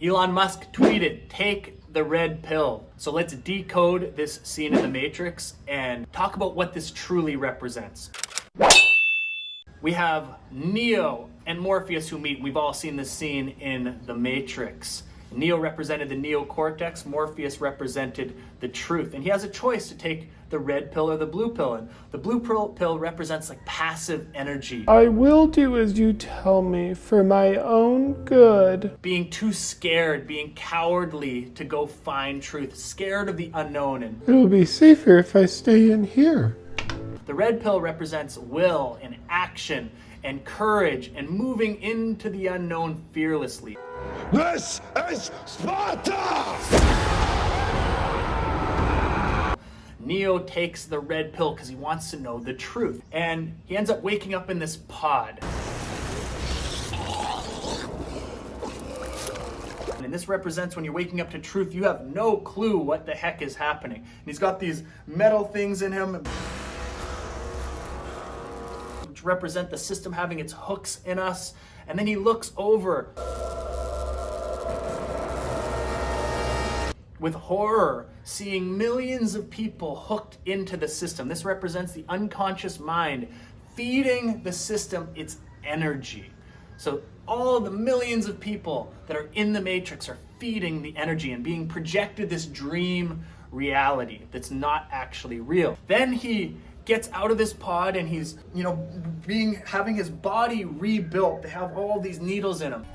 Elon Musk tweeted, "Take the red pill." So let's decode this scene in the Matrix and talk about what this truly represents. We have Neo and Morpheus who meet. We've all seen this scene in the Matrix. Neo represented the neocortex, Morpheus represented the truth. And he has a choice to take the red pill or the blue pill. And the blue pill represents like passive energy. I will do as you tell me for my own good. Being too scared, being cowardly to go find truth, scared of the unknown. And It'll be safer if I stay in here. the red pill represents will and action and courage and moving into the unknown fearlessly. This is Sparta! Neo takes the red pill because he wants to know the truth. And he ends up waking up in this pod. And this represents when you're waking up to truth, you have no clue what the heck is happening. And he's got these metal things in him, which represent the system having its hooks in us. And then he looks over with horror, seeing millions of people hooked into the system. This represents the unconscious mind feeding the system its energy. So all the millions of people that are in the Matrix are feeding the energy and being projected this dream reality that's not actually real. Then he gets out of this pod and he's, having his body rebuilt. They have all these needles in him.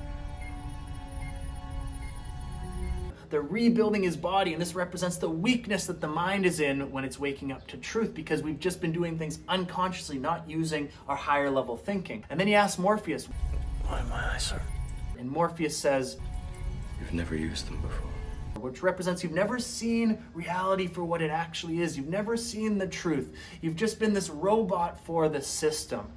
They're rebuilding his body, and this represents the weakness that the mind is in when it's waking up to truth, because we've just been doing things unconsciously, not using our higher level thinking. And then he asks Morpheus, "Why am I, sir?" And Morpheus says, "You've never used them before." which represents you've never seen reality for what it actually is. You've never seen the truth. You've just been this robot for the system.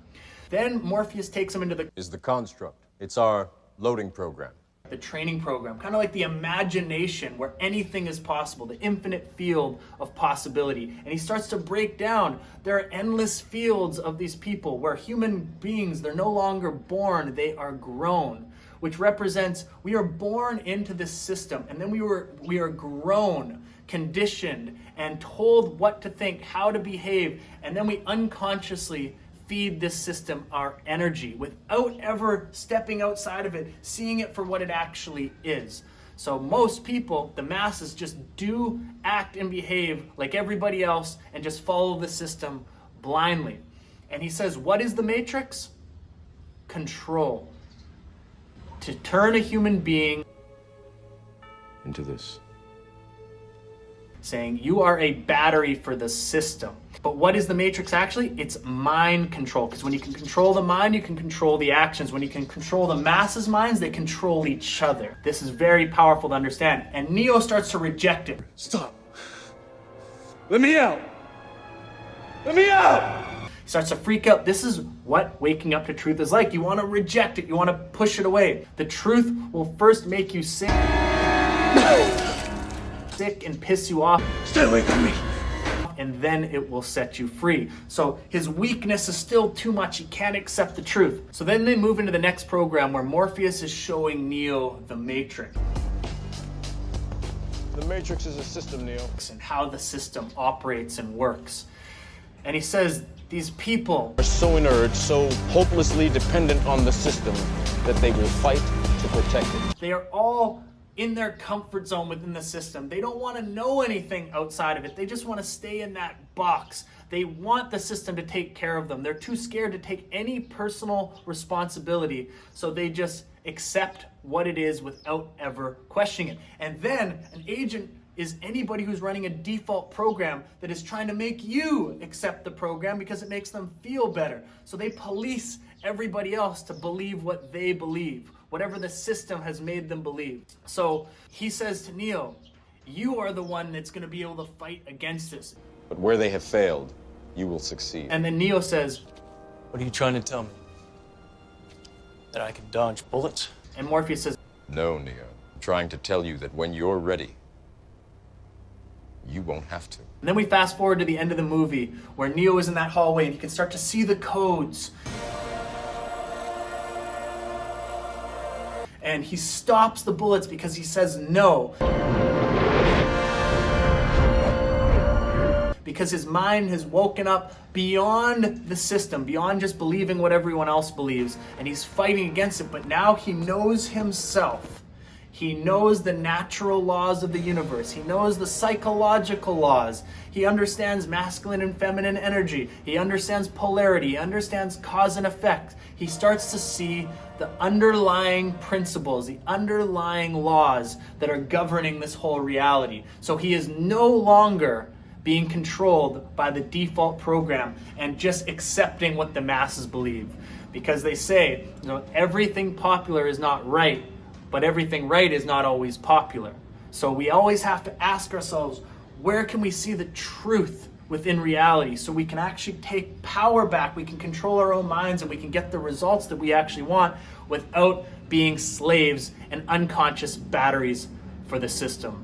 Then Morpheus takes him into the construct. It's our loading program. The training program, kind of like the imagination where anything is possible, the infinite field of possibility. And he starts to break down, there are endless fields of these people where human beings, they're no longer born, they are grown, which represents we are born into this system, and then we are grown, conditioned, and told what to think, how to behave, and then we unconsciously feed this system our energy without ever stepping outside of it, seeing it for what it actually is. So most people, the masses, just do act and behave like everybody else and just follow the system blindly. And he says, what is the Matrix? Control. To turn a human being Into this. saying you are a battery for the system. But what is the Matrix actually? It's mind control. Because when you can control the mind, you can control the actions. When you can control the masses' minds, they control each other. This is very powerful to understand. And Neo starts to reject it. Stop. Let me out. Let me out! He starts to freak out. This is what waking up to truth is like. You want to reject it. You want to push it away. The truth will first make you sick and piss you off. Stay away from me. And then it will set you free. So his weakness is still too much. He can't accept the truth. So then they move into the next program where Morpheus is showing Neo the Matrix. The Matrix is a system, Neo. And how the system operates and works. And he says, these people Are so inert, so hopelessly dependent on the system that they will fight to protect it. they are all in their comfort zone within the system. They don't want to know anything outside of it. They just want to stay in that box. They want the system to take care of them. They're too scared to take any personal responsibility, so they just accept what it is without ever questioning it. And then an agent is anybody who's running a default program that is trying to make you accept the program because it makes them feel better. So they police everybody else to believe what they believe, whatever the system has made them believe. So he says to Neo, you are the one that's going to be able to fight against this. But where they have failed, you will succeed. And then Neo says, What are you trying to tell me? That I can dodge bullets? and Morpheus says, No, Neo. I'm trying to tell you that when you're ready, you won't have to. and then we fast forward to the end of the movie where Neo is in that hallway and he can start to see the codes. and he stops the bullets because he says no. Because his mind has woken up beyond the system, beyond just believing what everyone else believes, and he's fighting against it, but now he knows himself. He knows the natural laws of the universe. He knows the psychological laws. He understands masculine and feminine energy. He understands polarity. He understands cause and effect. He starts to see the underlying principles, the underlying laws that are governing this whole reality. So he is no longer being controlled by the default program and just accepting what the masses believe. Because they say, everything popular is not right, but everything right is not always popular. So we always have to ask ourselves, where can we see the truth within reality so we can actually take power back, we can control our own minds, and we can get the results that we actually want without being slaves and unconscious batteries for the system.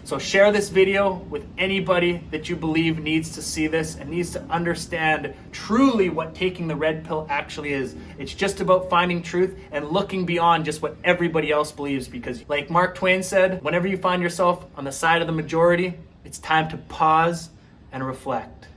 So share this video with anybody that you believe needs to see this and needs to understand truly what taking the red pill actually is. It's just about finding truth and looking beyond just what everybody else believes, because like Mark Twain said, whenever you find yourself on the side of the majority, it's time to pause and reflect.